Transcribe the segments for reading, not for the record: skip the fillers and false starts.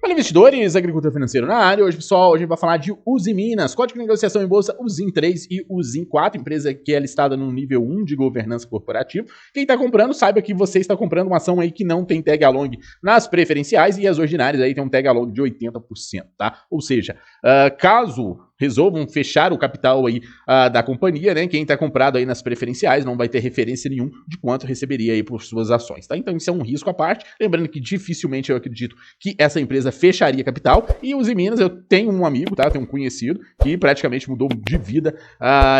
Fala, investidores, agricultor financeiro na área. Hoje, pessoal, a gente vai falar de Usiminas, código de negociação em bolsa Usim 3 e Usim 4, empresa que é listada no nível 1 de governança corporativa. Quem está comprando, saiba que você está comprando uma ação aí que não tem tag along nas preferenciais e as ordinárias aí tem um tag along de 80%, tá? Ou seja, caso resolvam fechar o capital aí da companhia, né? Quem está comprado aí nas preferenciais não vai ter referência nenhum de quanto receberia aí por suas ações, tá? Então isso é um risco à parte. Lembrando que dificilmente eu acredito que essa empresa fecharia capital. E Usiminas, eu tenho um amigo, tá? Eu tenho um conhecido que praticamente mudou de vida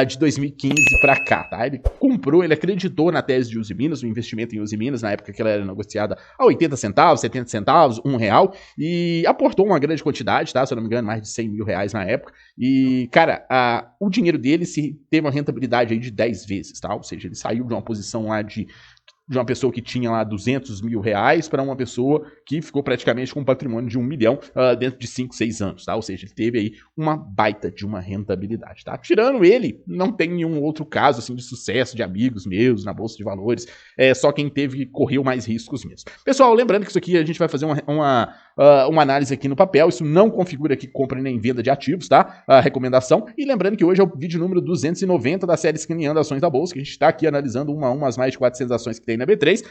de 2015 para cá, tá? Ele comprou, ele acreditou na tese de Usiminas, o investimento em Usiminas, na época que ela era negociada a 80 centavos, 70 centavos, R$1, e aportou uma grande quantidade, tá? Se eu não me engano, mais de 100 mil reais na época. E, cara, o dinheiro dele teve uma rentabilidade aí de 10 vezes, tá? Ou seja, ele saiu de uma posição lá de uma pessoa que tinha lá 200 mil reais para uma pessoa que ficou praticamente com um patrimônio de 1 milhão dentro de 5, 6 anos, tá? Ou seja, ele teve aí uma baita de uma rentabilidade, tá? Tirando ele, não tem nenhum outro caso, assim, de sucesso de amigos meus na Bolsa de Valores, só quem correu mais riscos mesmo. Pessoal, lembrando que isso aqui a gente vai fazer uma análise aqui no papel, isso não configura aqui compra nem venda de ativos, tá? A recomendação. E lembrando que hoje é o vídeo número 290 da série Escaneando Ações da Bolsa, que a gente está aqui analisando uma a uma as mais de 400 ações que tem na B3.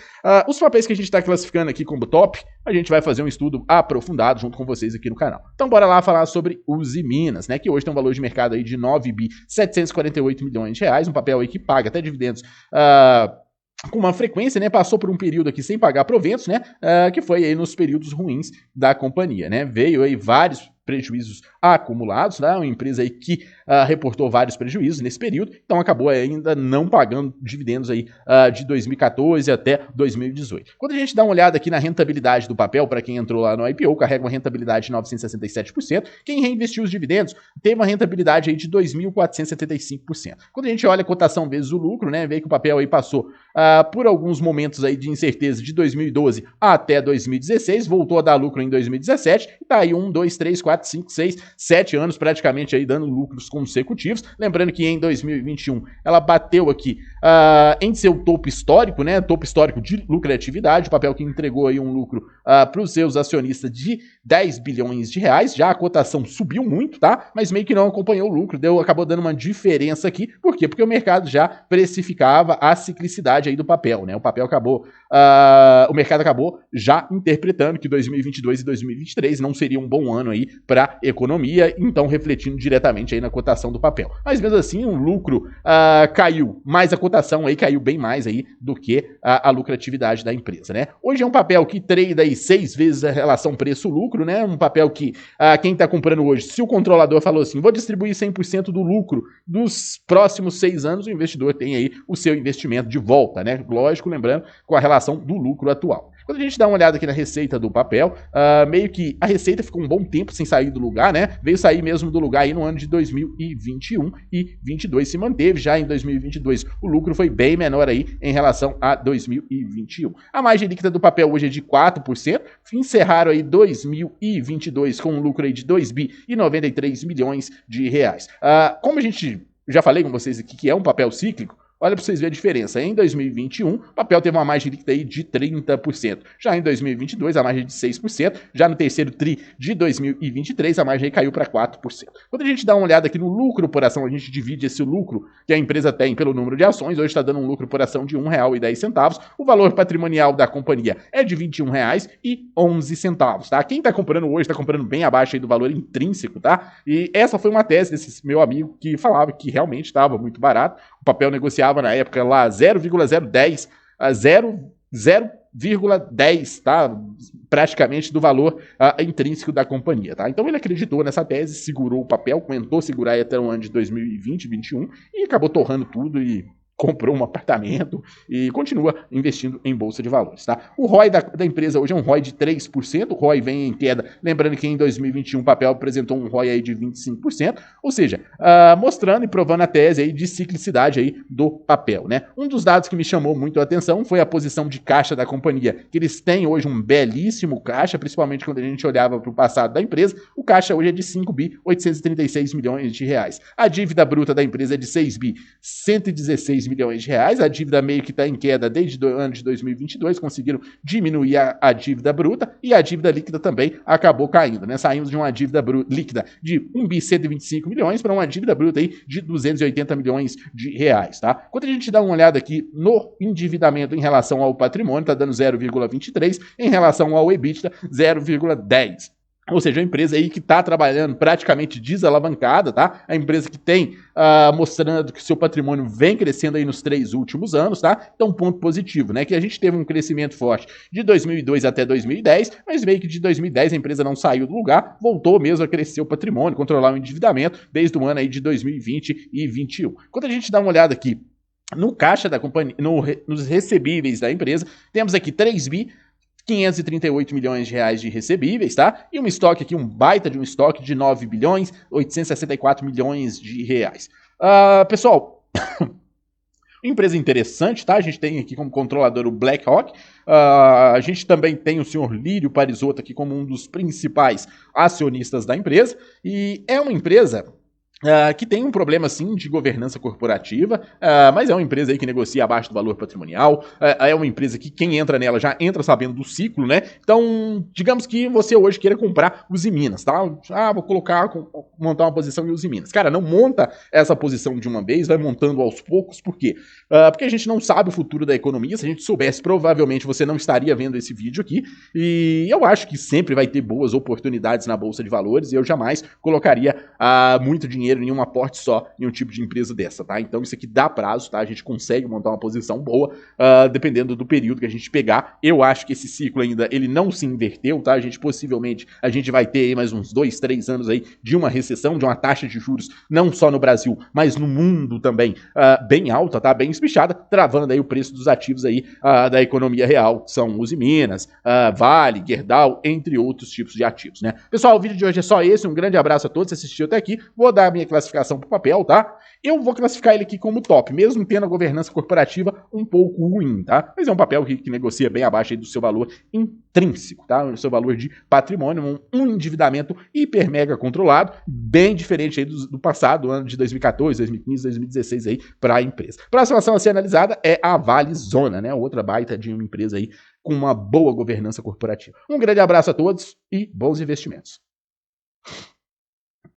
Os papéis que a gente está classificando aqui como top, a gente vai fazer um estudo aprofundado junto com vocês aqui no canal. Então bora lá falar sobre Usiminas, né? Que hoje tem um valor de mercado aí de 9.748 milhões de reais, um papel aí que paga até dividendos com uma frequência, né, passou por um período aqui sem pagar proventos, né, que foi aí nos períodos ruins da companhia, né, veio aí vários prejuízos acumulados, né? Uma empresa aí que reportou vários prejuízos nesse período, então acabou ainda não pagando dividendos aí de 2014 até 2018. Quando a gente dá uma olhada aqui na rentabilidade do papel, para quem entrou lá no IPO, carrega uma rentabilidade de 967%, quem reinvestiu os dividendos teve uma rentabilidade aí de 2.475%. Quando a gente olha a cotação vezes o lucro, né, vê que o papel aí passou por alguns momentos aí de incerteza de 2012 até 2016, voltou a dar lucro em 2017, e tá aí 1, 2, 3, 4, 5, 6, 7 anos praticamente aí dando lucros consecutivos. Lembrando que em 2021 ela bateu aqui em seu topo histórico, né? Topo histórico de lucratividade, o papel que entregou aí um lucro para os seus acionistas de 10 bilhões de reais. Já a cotação subiu muito, tá? Mas meio que não acompanhou o lucro, acabou dando uma diferença aqui. Por quê? Porque o mercado já precificava a ciclicidade aí do papel, né? O papel acabou, o mercado acabou já interpretando que 2022 e 2023 não seria um bom ano aí para economia, então refletindo diretamente aí na cotação do papel. Mas mesmo assim, o lucro caiu, mas a cotação aí caiu bem mais aí do que a lucratividade da empresa, né? Hoje é um papel que trade aí 6 vezes a relação preço-lucro, né? Um papel que quem está comprando hoje, se o controlador falou assim, vou distribuir 100% do lucro dos próximos 6 anos, o investidor tem aí o seu investimento de volta, né? Lógico, lembrando, com a relação do lucro atual. Quando a gente dá uma olhada aqui na receita do papel, meio que a receita ficou um bom tempo sem sair do lugar, né? Veio sair mesmo do lugar aí no ano de 2021 e 2022 se manteve. Já em 2022 o lucro foi bem menor aí em relação a 2021. A margem líquida do papel hoje é de 4%. Encerraram aí 2022 com um lucro aí de 2.093 milhões de reais. Como a gente já falei com vocês aqui que é um papel cíclico, olha para vocês verem a diferença. Em 2021, o papel teve uma margem líquida aí de 30%. Já em 2022, a margem de 6%. Já no terceiro TRI de 2023, a margem aí caiu para 4%. Quando a gente dá uma olhada aqui no lucro por ação, a gente divide esse lucro que a empresa tem pelo número de ações. Hoje está dando um lucro por ação de R$1,10. O valor patrimonial da companhia é de R$21,11, tá? Quem está comprando hoje está comprando bem abaixo aí do valor intrínseco, tá? E essa foi uma tese desse meu amigo que falava que realmente estava muito barato. O papel negociava na época lá 0,010 a 0,10, tá? Praticamente do valor intrínseco da companhia, tá? Então ele acreditou nessa tese, segurou o papel, tentou segurar até o ano de 2020, 2021 e acabou torrando tudo e comprou um apartamento e continua investindo em bolsa de valores, tá? O ROI da empresa hoje é um ROI de 3%, o ROI vem em queda, lembrando que em 2021 o papel apresentou um ROI aí de 25%, ou seja, mostrando e provando a tese aí de ciclicidade aí do papel, né? Um dos dados que me chamou muito a atenção foi a posição de caixa da companhia, que eles têm hoje um belíssimo caixa, principalmente quando a gente olhava para o passado da empresa, o caixa hoje é de 5.836 milhões de reais. A dívida bruta da empresa é de 6.116 milhões de reais, a dívida meio que está em queda desde o ano de 2022, conseguiram diminuir a dívida bruta e a dívida líquida também acabou caindo, né? Saímos de uma dívida líquida de 1 bi 125 milhões para uma dívida bruta aí de 280 milhões de reais, tá? Quando a gente dá uma olhada aqui no endividamento em relação ao patrimônio, tá dando 0,23, em relação ao EBITDA, 0,10. Ou seja, a empresa aí que está trabalhando praticamente desalavancada, tá? A empresa que tem mostrando que seu patrimônio vem crescendo aí nos 3 últimos anos, tá? Então, um ponto positivo, né? Que a gente teve um crescimento forte de 2002 até 2010, mas meio que de 2010 a empresa não saiu do lugar, voltou mesmo a crescer o patrimônio, controlar o endividamento desde o ano aí de 2020 e 2021. Quando a gente dá uma olhada aqui no caixa da companhia, nos recebíveis da empresa, temos aqui 3 bi 538 milhões de reais de recebíveis, tá? E um estoque aqui, um baita de um estoque de 9 bilhões 864 milhões de reais. Pessoal, empresa interessante, tá? A gente tem aqui como controlador o BlackRock, a gente também tem o senhor Lírio Parisotto aqui como um dos principais acionistas da empresa, e é uma empresa que tem um problema, sim, de governança corporativa, mas é uma empresa aí que negocia abaixo do valor patrimonial, é uma empresa que quem entra nela já entra sabendo do ciclo, né? Então, digamos que você hoje queira comprar Usiminas, tá? Vou montar uma posição em Usiminas. Cara, não monta essa posição de uma vez, vai montando aos poucos, por quê? Porque a gente não sabe o futuro da economia, se a gente soubesse, provavelmente você não estaria vendo esse vídeo aqui, e eu acho que sempre vai ter boas oportunidades na Bolsa de Valores, e eu jamais colocaria muito dinheiro em um aporte só em um tipo de empresa dessa, tá? Então isso aqui dá prazo, tá? A gente consegue montar uma posição boa, dependendo do período que a gente pegar. Eu acho que esse ciclo ainda, ele não se inverteu, tá? Possivelmente, a gente vai ter aí mais uns 2, 3 anos aí de uma recessão, de uma taxa de juros, não só no Brasil, mas no mundo também, bem alta, tá? Bem espichada, travando aí o preço dos ativos aí da economia real, que são Usiminas, Vale, Gerdau, entre outros tipos de ativos, né? Pessoal, o vídeo de hoje é só esse, um grande abraço a todos que assistiram até aqui, vou dar a minha classificação para o papel, tá? Eu vou classificar ele aqui como top, mesmo tendo a governança corporativa um pouco ruim, tá? Mas é um papel que negocia bem abaixo aí do seu valor intrínseco, tá? O seu valor de patrimônio, um endividamento hiper mega controlado, bem diferente aí do passado, ano de 2014, 2015, 2016 aí para a empresa. Próxima ação a ser analisada é a Valizona, né? Outra baita de uma empresa aí com uma boa governança corporativa. Um grande abraço a todos e bons investimentos.